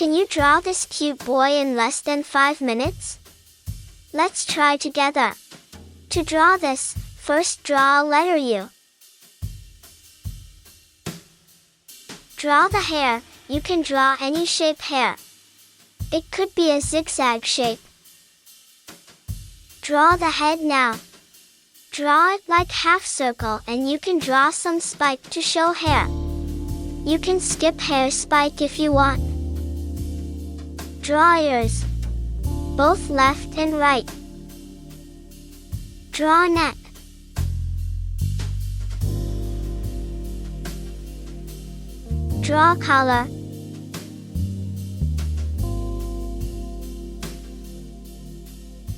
Can you draw this cute boy in less than 5 minutes? Let's try together. To draw this, first draw a letter U. Draw the hair. You can draw any shape hair. It could be a zigzag shape. Draw the head now. Draw it like half circle and you can draw some spike to show hair. You can skip hair spike if you want. Draw ears, both left and right. Draw neck. Draw collar.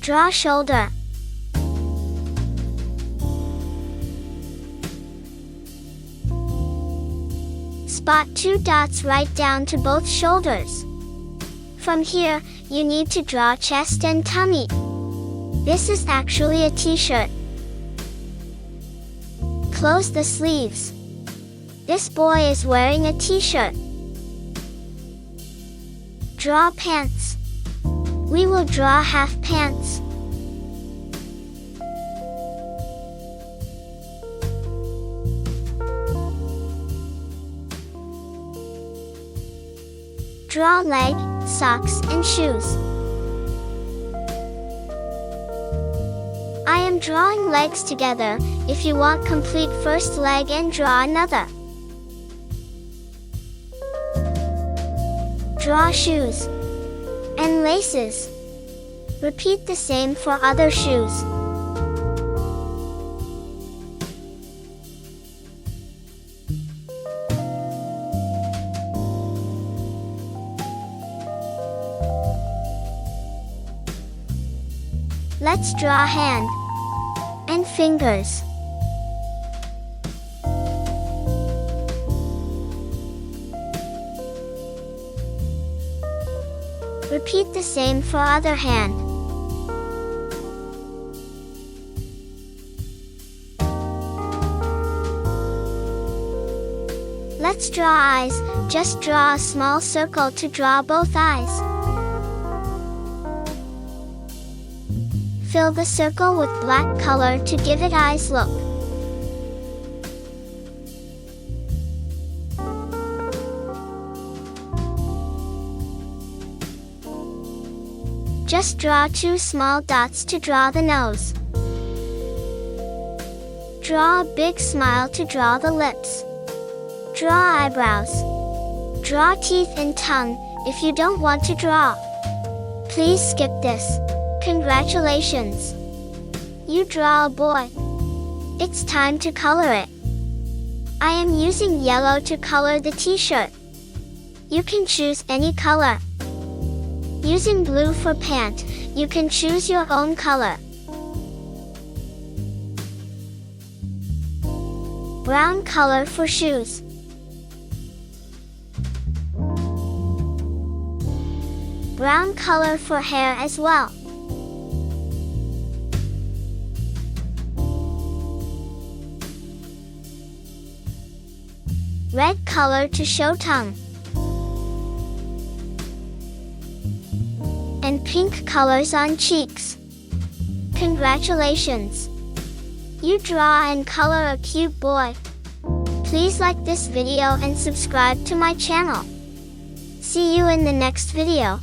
Draw shoulder. Spot 2 dots right down to both shoulders. From here, you need to draw chest and tummy. This is actually a t-shirt. Close the sleeves. This boy is wearing a t-shirt. Draw pants. We will draw half pants. Draw leg, socks, and shoes. I am drawing legs together. If you want complete first leg and draw another. Draw shoes and laces. Repeat the same for other shoes. Let's draw hand and fingers. Repeat the same for other hand. Let's draw eyes. Just draw a small circle to draw both eyes. Fill the circle with black color to give it eyes look. Just draw 2 small dots to draw the nose. Draw a big smile to draw the lips. Draw eyebrows. Draw teeth and tongue. If you don't want to draw, please skip this. Congratulations! You draw a boy. It's time to color it. I am using yellow to color the t-shirt. You can choose any color. Using blue for pant, you can choose your own color. Brown color for shoes. Brown color for hair as well. Red color to show tongue. And pink colors on cheeks. Congratulations! You draw and color a cute boy. Please like this video and subscribe to my channel. See you in the next video.